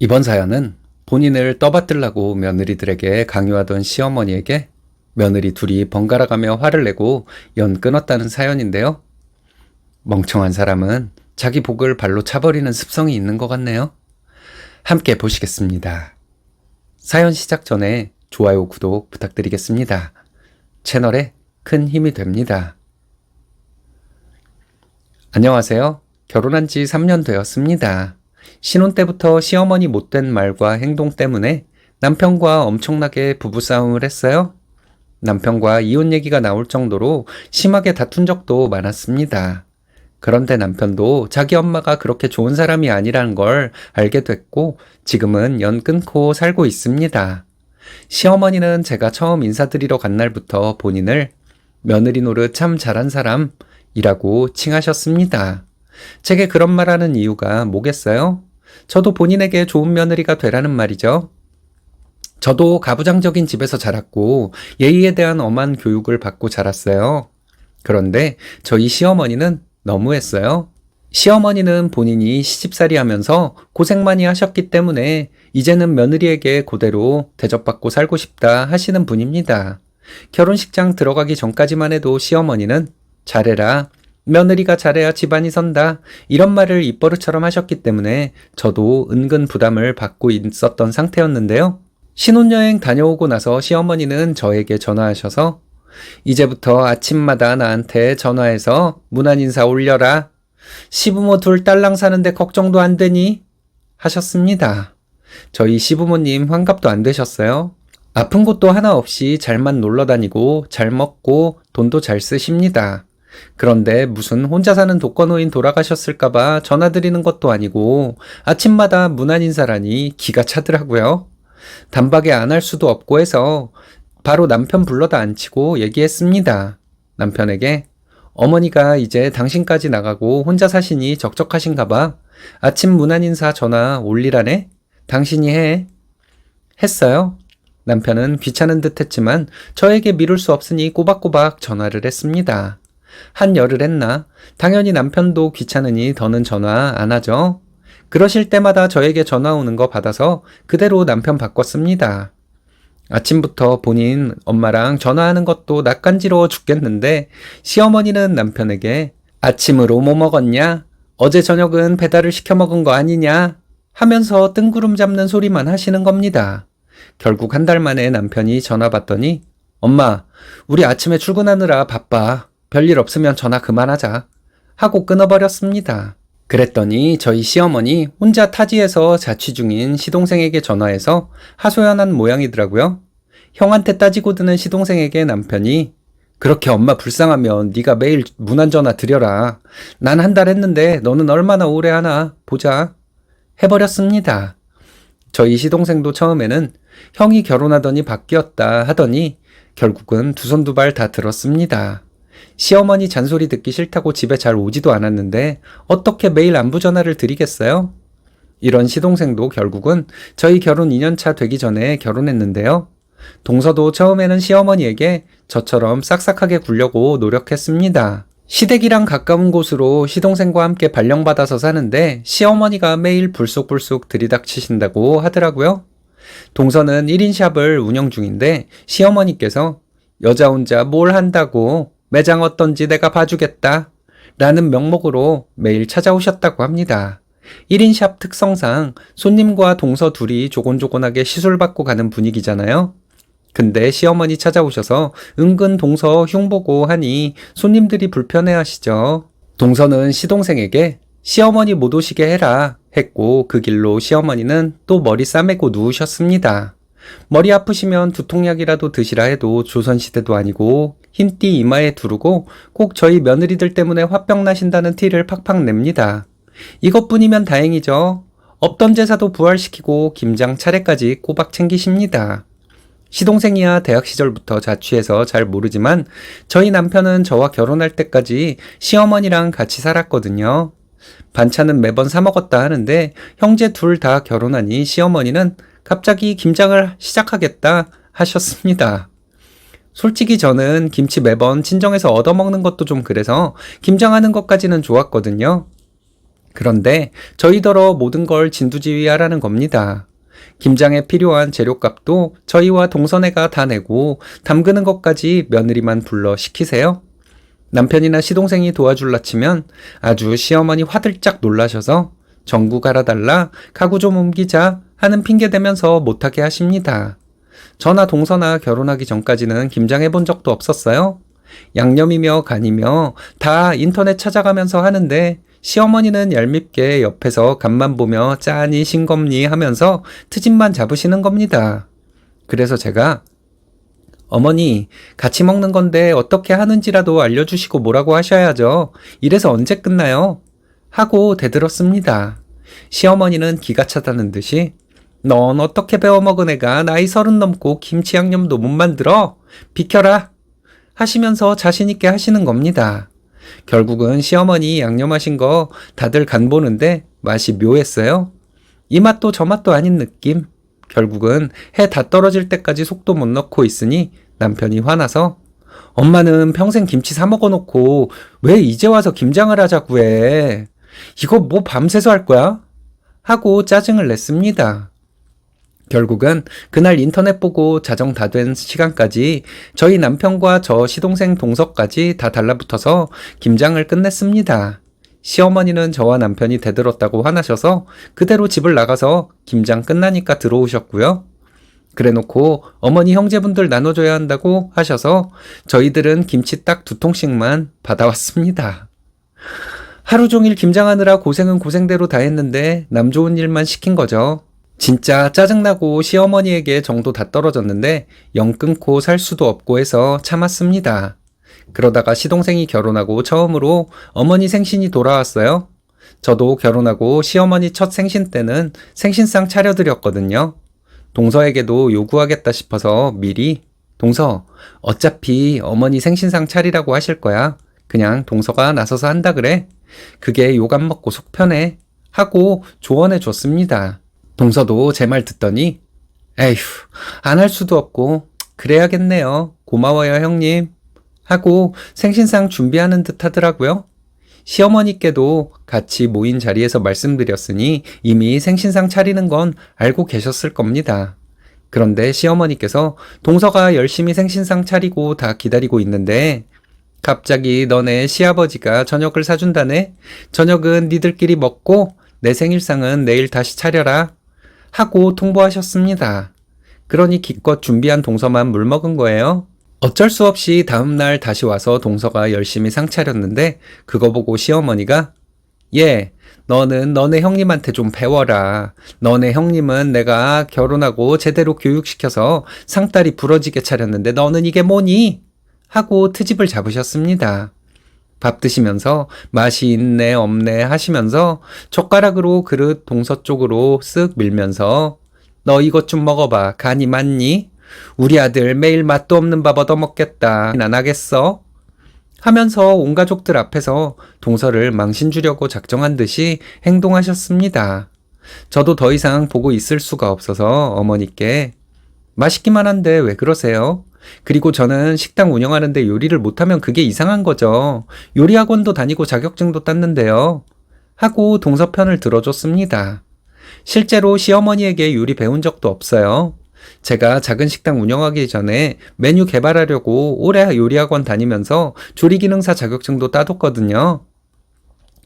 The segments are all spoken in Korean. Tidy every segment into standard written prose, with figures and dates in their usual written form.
이번 사연은 본인을 떠받들라고 며느리들에게 강요하던 시어머니에게 며느리 둘이 번갈아가며 화를 내고 연 끊었다는 사연인데요. 멍청한 사람은 자기 복을 발로 차버리는 습성이 있는 것 같네요. 함께 보시겠습니다. 사연 시작 전에 좋아요, 구독 부탁드리겠습니다. 채널에 큰 힘이 됩니다. 안녕하세요. 결혼한 지 3년 되었습니다. 신혼 때부터 시어머니 못된 말과 행동 때문에 남편과 엄청나게 부부싸움을 했어요. 남편과 이혼 얘기가 나올 정도로 심하게 다툰 적도 많았습니다. 그런데 남편도 자기 엄마가 그렇게 좋은 사람이 아니라는 걸 알게 됐고 지금은 연 끊고 살고 있습니다. 시어머니는 제가 처음 인사드리러 간 날부터 본인을 며느리 노릇 참 잘한 사람이라고 칭하셨습니다. 제게 그런 말하는 이유가 뭐겠어요? 저도 본인에게 좋은 며느리가 되라는 말이죠. 저도 가부장적인 집에서 자랐고 예의에 대한 엄한 교육을 받고 자랐어요. 그런데 저희 시어머니는 너무했어요. 시어머니는 본인이 시집살이 하면서 고생 많이 하셨기 때문에 이제는 며느리에게 그대로 대접받고 살고 싶다 하시는 분입니다. 결혼식장 들어가기 전까지만 해도 시어머니는 잘해라, 며느리가 잘해야 집안이 선다, 이런 말을 입버릇처럼 하셨기 때문에 저도 은근 부담을 받고 있었던 상태였는데요. 신혼여행 다녀오고 나서 시어머니는 저에게 전화하셔서 이제부터 아침마다 나한테 전화해서 문안인사 올려라. 시부모 둘 딸랑 사는데 걱정도 안 되니? 하셨습니다. 저희 시부모님 환갑도 안 되셨어요. 아픈 곳도 하나 없이 잘만 놀러 다니고 잘 먹고 돈도 잘 쓰십니다. 그런데 무슨 혼자 사는 독거노인 돌아가셨을까봐 전화드리는 것도 아니고 아침마다 문안인사라니 기가 차더라고요. 단박에 안 할 수도 없고 해서 바로 남편 불러다 앉히고 얘기했습니다. 남편에게 어머니가 이제 당신까지 나가고 혼자 사시니 적적하신가 봐. 아침 문안인사 전화 올리라네? 당신이 해. 했어요. 남편은 귀찮은 듯 했지만 저에게 미룰 수 없으니 꼬박꼬박 전화를 했습니다. 한 열흘 했나? 당연히 남편도 귀찮으니 더는 전화 안 하죠. 그러실 때마다 저에게 전화 오는 거 받아서 그대로 남편 바꿨습니다. 아침부터 본인 엄마랑 전화하는 것도 낯간지러워 죽겠는데 시어머니는 남편에게 아침으로 뭐 먹었냐? 어제 저녁은 배달을 시켜 먹은 거 아니냐? 하면서 뜬구름 잡는 소리만 하시는 겁니다. 결국 한 달 만에 남편이 전화 받더니 엄마, 우리 아침에 출근하느라 바빠. 별일 없으면 전화 그만하자. 하고 끊어버렸습니다. 그랬더니 저희 시어머니 혼자 타지에서 자취 중인 시동생에게 전화해서 하소연한 모양이더라고요. 형한테 따지고 드는 시동생에게 남편이 그렇게 엄마 불쌍하면 네가 매일 문안전화 드려라. 난 한 달 했는데 너는 얼마나 오래 하나 보자. 해버렸습니다. 저희 시동생도 처음에는 형이 결혼하더니 바뀌었다 하더니 결국은 두 손 두 발 다 들었습니다. 시어머니 잔소리 듣기 싫다고 집에 잘 오지도 않았는데 어떻게 매일 안부 전화를 드리겠어요? 이런 시동생도 결국은 저희 결혼 2년차 되기 전에 결혼했는데요. 동서도 처음에는 시어머니에게 저처럼 싹싹하게 굴려고 노력했습니다. 시댁이랑 가까운 곳으로 시동생과 함께 발령받아서 사는데 시어머니가 매일 불쑥불쑥 들이닥치신다고 하더라고요. 동서는 1인 샵을 운영 중인데 시어머니께서 여자 혼자 뭘 한다고 매장 어떤지 내가 봐주겠다 라는 명목으로 매일 찾아오셨다고 합니다. 1인 샵 특성상 손님과 동서 둘이 조곤조곤하게 시술받고 가는 분위기잖아요. 근데 시어머니 찾아오셔서 은근 동서 흉보고 하니 손님들이 불편해하시죠. 동서는 시동생에게 시어머니 못 오시게 해라 했고 그 길로 시어머니는 또 머리 싸매고 누우셨습니다. 머리 아프시면 두통약이라도 드시라 해도 조선시대도 아니고 흰띠 이마에 두르고 꼭 저희 며느리들 때문에 화병 나신다는 티를 팍팍 냅니다. 이것뿐이면 다행이죠. 없던 제사도 부활시키고 김장 차례까지 꼬박 챙기십니다. 시동생이야 대학 시절부터 자취해서 잘 모르지만 저희 남편은 저와 결혼할 때까지 시어머니랑 같이 살았거든요. 반찬은 매번 사 먹었다 하는데 형제 둘 다 결혼하니 시어머니는 갑자기 김장을 시작하겠다 하셨습니다. 솔직히 저는 김치 매번 친정에서 얻어먹는 것도 좀 그래서 김장하는 것까지는 좋았거든요. 그런데 저희더러 모든 걸 진두지휘하라는 겁니다. 김장에 필요한 재료값도 저희와 동선애가 다 내고 담그는 것까지 며느리만 불러 시키세요. 남편이나 시동생이 도와줄라 치면 아주 시어머니 화들짝 놀라셔서 전구 갈아달라, 가구 좀 옮기자 하는 핑계 대면서 못하게 하십니다. 저나 동서나 결혼하기 전까지는 김장해 본 적도 없었어요. 양념이며 간이며 다 인터넷 찾아가면서 하는데 시어머니는 얄밉게 옆에서 간만 보며 짜니 싱겁니 하면서 트집만 잡으시는 겁니다. 그래서 제가 어머니, 같이 먹는 건데 어떻게 하는지라도 알려주시고 뭐라고 하셔야죠. 이래서 언제 끝나요? 하고 대들었습니다. 시어머니는 기가 차다는 듯이 넌 어떻게 배워먹은 애가 나이 30 넘고 김치 양념도 못 만들어? 비켜라! 하시면서 자신있게 하시는 겁니다. 결국은 시어머니 양념하신 거 다들 간 보는데 맛이 묘했어요. 이 맛도 저 맛도 아닌 느낌. 결국은 해 다 떨어질 때까지 속도 못 넣고 있으니 남편이 화나서 엄마는 평생 김치 사 먹어놓고 왜 이제 와서 김장을 하자고 해. 이거 뭐 밤새서 할 거야? 하고 짜증을 냈습니다. 결국은 그날 인터넷 보고 자정 다 된 시간까지 저희 남편과 저 시동생 동서까지 다 달라붙어서 김장을 끝냈습니다. 시어머니는 저와 남편이 대들었다고 화나셔서 그대로 집을 나가서 김장 끝나니까 들어오셨고요. 그래놓고 어머니 형제분들 나눠줘야 한다고 하셔서 저희들은 김치 딱 2통씩만 받아왔습니다. 하루 종일 김장하느라 고생은 고생대로 다 했는데 남 좋은 일만 시킨 거죠. 진짜 짜증나고 시어머니에게 정도 다 떨어졌는데 영 끊고 살 수도 없고 해서 참았습니다. 그러다가 시동생이 결혼하고 처음으로 어머니 생신이 돌아왔어요. 저도 결혼하고 시어머니 첫 생신 때는 생신상 차려드렸거든요. 동서에게도 요구하겠다 싶어서 미리 동서, 어차피 어머니 생신상 차리라고 하실 거야. 그냥 동서가 나서서 한다 그래. 그게 욕 안 먹고 속 편해. 하고 조언해 줬습니다. 동서도 제 말 듣더니 에휴, 안 할 수도 없고 그래야겠네요. 고마워요 형님. 하고 생신상 준비하는 듯 하더라고요. 시어머니께도 같이 모인 자리에서 말씀드렸으니 이미 생신상 차리는 건 알고 계셨을 겁니다. 그런데 시어머니께서 동서가 열심히 생신상 차리고 다 기다리고 있는데 갑자기 너네 시아버지가 저녁을 사준다네. 저녁은 니들끼리 먹고 내 생일상은 내일 다시 차려라. 하고 통보하셨습니다. 그러니 기껏 준비한 동서만 물먹은 거예요. 어쩔 수 없이 다음날 다시 와서 동서가 열심히 상 차렸는데 그거 보고 시어머니가 얘, 너는 너네 형님한테 좀 배워라. 너네 형님은 내가 결혼하고 제대로 교육시켜서 상다리 부러지게 차렸는데 너는 이게 뭐니? 하고 트집을 잡으셨습니다. 밥 드시면서 맛이 있네 없네 하시면서 젓가락으로 그릇 동서 쪽으로 쓱 밀면서 너 이것 좀 먹어봐. 간이 맞니? 우리 아들 매일 맛도 없는 밥 얻어먹겠다. 안 하겠어? 하면서 온 가족들 앞에서 동서를 망신 주려고 작정한 듯이 행동하셨습니다. 저도 더 이상 보고 있을 수가 없어서 어머니께 맛있기만 한데 왜 그러세요? 그리고 저는 식당 운영하는데 요리를 못하면 그게 이상한 거죠. 요리학원도 다니고 자격증도 땄는데요. 하고 동서 편을 들어줬습니다. 실제로 시어머니에게 요리 배운 적도 없어요. 제가 작은 식당 운영하기 전에 메뉴 개발하려고 오래 요리학원 다니면서 조리기능사 자격증도 따뒀거든요.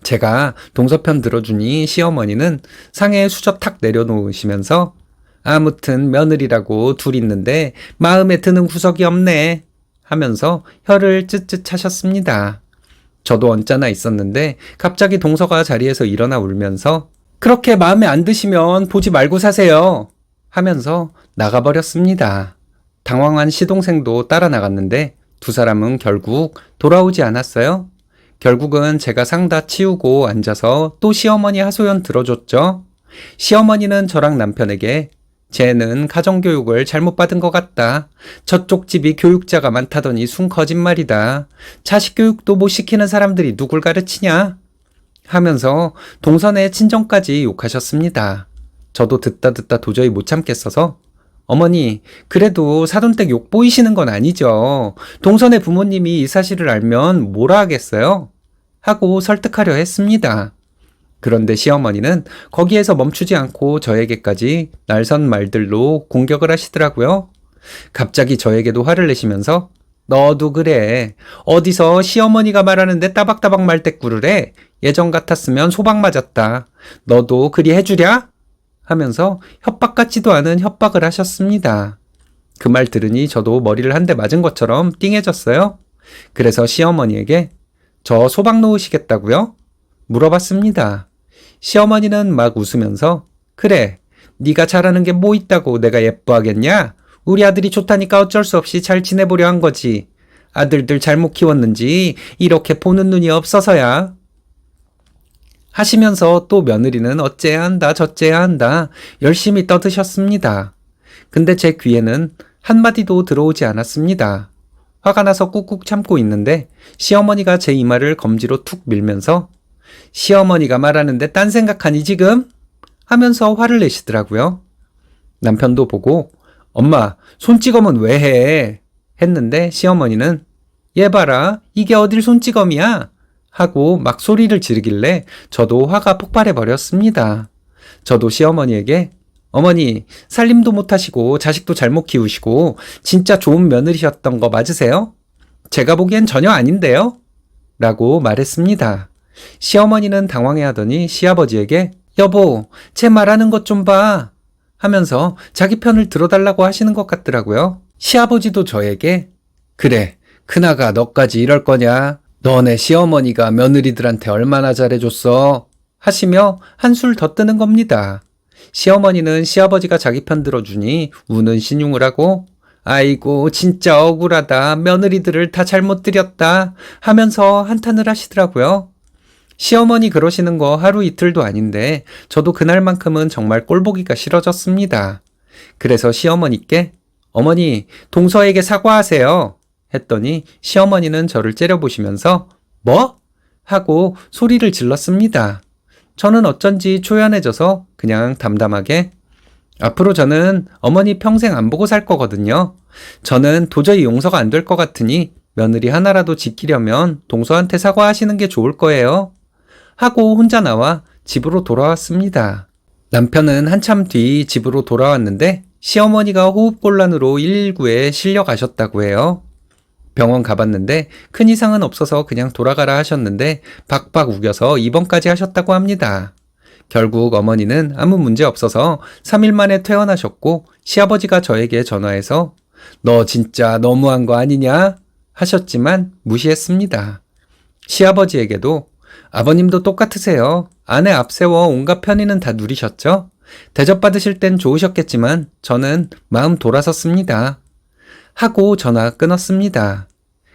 제가 동서편 들어주니 시어머니는 상에 수저 탁 내려놓으시면서 아무튼 며느리라고 둘 있는데 마음에 드는 구석이 없네 하면서 혀를 쯧쯧 차셨습니다. 저도 언짢아 있었는데 갑자기 동서가 자리에서 일어나 울면서 그렇게 마음에 안 드시면 보지 말고 사세요 하면서 나가버렸습니다. 당황한 시동생도 따라 나갔는데 두 사람은 결국 돌아오지 않았어요. 결국은 제가 상 다 치우고 앉아서 또 시어머니 하소연 들어줬죠. 시어머니는 저랑 남편에게 쟤는 가정교육을 잘못 받은 것 같다. 저쪽 집이 교육자가 많다더니 순 거짓말이다. 자식교육도 못 시키는 사람들이 누굴 가르치냐? 하면서 동선의 친정까지 욕하셨습니다. 저도 듣다 도저히 못 참겠어서 어머니, 그래도 사돈댁 욕 보이시는 건 아니죠. 동선의 부모님이 이 사실을 알면 뭐라 하겠어요? 하고 설득하려 했습니다. 그런데 시어머니는 거기에서 멈추지 않고 저에게까지 날선 말들로 공격을 하시더라고요. 갑자기 저에게도 화를 내시면서 너도 그래. 어디서 시어머니가 말하는데 따박따박 말대꾸를 해. 예전 같았으면 소박 맞았다. 너도 그리 해주랴? 하면서 협박 같지도 않은 협박을 하셨습니다. 그 말 들으니 저도 머리를 한 대 맞은 것처럼 띵해졌어요. 그래서 시어머니에게 저 소박 놓으시겠다고요? 물어봤습니다. 시어머니는 막 웃으면서 그래, 네가 잘하는 게 뭐 있다고 내가 예뻐하겠냐? 우리 아들이 좋다니까 어쩔 수 없이 잘 지내보려 한 거지. 아들들 잘못 키웠는지 이렇게 보는 눈이 없어서야. 하시면서 또 며느리는 어째야 한다 저째야 한다 열심히 떠드셨습니다. 근데 제 귀에는 한마디도 들어오지 않았습니다. 화가 나서 꾹꾹 참고 있는데 시어머니가 제 이마를 검지로 툭 밀면서 시어머니가 말하는데 딴 생각하니 지금? 하면서 화를 내시더라고요. 남편도 보고 엄마 손찌검은 왜 해? 했는데 시어머니는 얘 봐라 이게 어딜 손찌검이야? 하고 막 소리를 지르길래 저도 화가 폭발해버렸습니다. 저도 시어머니에게 어머니 살림도 못하시고 자식도 잘못 키우시고 진짜 좋은 며느리셨던 거 맞으세요? 제가 보기엔 전혀 아닌데요? 라고 말했습니다. 시어머니는 당황해하더니 시아버지에게 여보 제 말하는 것 좀 봐 하면서 자기 편을 들어달라고 하시는 것 같더라고요. 시아버지도 저에게 그래 큰아가 너까지 이럴 거냐? 너네 시어머니가 며느리들한테 얼마나 잘해줬어? 하시며 한술 더 뜨는 겁니다. 시어머니는 시아버지가 자기 편 들어주니 우는 신용을 하고 아이고 진짜 억울하다 며느리들을 다 잘못 들였다 하면서 한탄을 하시더라고요. 시어머니 그러시는 거 하루 이틀도 아닌데 저도 그날만큼은 정말 꼴보기가 싫어졌습니다. 그래서 시어머니께 어머니 동서에게 사과하세요 했더니 시어머니는 저를 째려보시면서 뭐? 하고 소리를 질렀습니다. 저는 어쩐지 초연해져서 그냥 담담하게 앞으로 저는 어머니 평생 안 보고 살 거거든요. 저는 도저히 용서가 안 될 것 같으니 며느리 하나라도 지키려면 동서한테 사과하시는 게 좋을 거예요. 하고 혼자 나와 집으로 돌아왔습니다. 남편은 한참 뒤 집으로 돌아왔는데 시어머니가 호흡곤란으로 119에 실려 가셨다고 해요. 병원 가봤는데 큰 이상은 없어서 그냥 돌아가라 하셨는데 박박 우겨서 입원까지 하셨다고 합니다. 결국 어머니는 아무 문제 없어서 3일 만에 퇴원하셨고 시아버지가 저에게 전화해서 너 진짜 너무한 거 아니냐? 하셨지만 무시했습니다. 시아버지에게도 아버님도 똑같으세요. 아내 앞세워 온갖 편의는 다 누리셨죠? 대접받으실 땐 좋으셨겠지만 저는 마음 돌아섰습니다. 하고 전화 끊었습니다.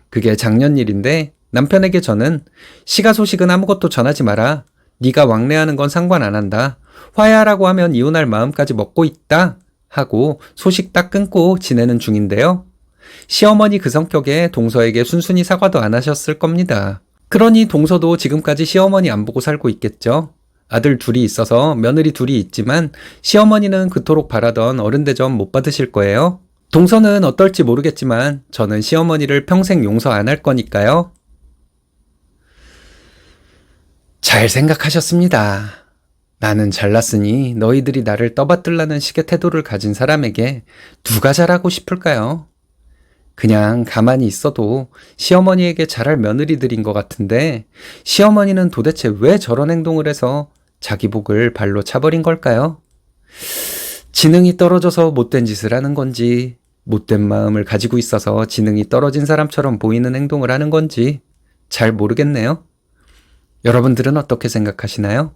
그게 작년 일인데 남편에게 저는 시가 소식은 아무것도 전하지 마라. 네가 왕래하는 건 상관 안 한다. 화해하라고 하면 이혼할 마음까지 먹고 있다. 하고 소식 딱 끊고 지내는 중인데요. 시어머니 그 성격에 동서에게 순순히 사과도 안 하셨을 겁니다. 그러니 동서도 지금까지 시어머니 안 보고 살고 있겠죠. 아들 둘이 있어서 며느리 둘이 있지만 시어머니는 그토록 바라던 어른 대접 못 받으실 거예요. 동서는 어떨지 모르겠지만 저는 시어머니를 평생 용서 안 할 거니까요. 잘 생각하셨습니다. 나는 잘났으니 너희들이 나를 떠받들라는 식의 태도를 가진 사람에게 누가 잘하고 싶을까요? 그냥 가만히 있어도 시어머니에게 잘할 며느리들인 것 같은데 시어머니는 도대체 왜 저런 행동을 해서 자기 복을 발로 차버린 걸까요? 지능이 떨어져서 못된 짓을 하는 건지 못된 마음을 가지고 있어서 지능이 떨어진 사람처럼 보이는 행동을 하는 건지 잘 모르겠네요. 여러분들은 어떻게 생각하시나요?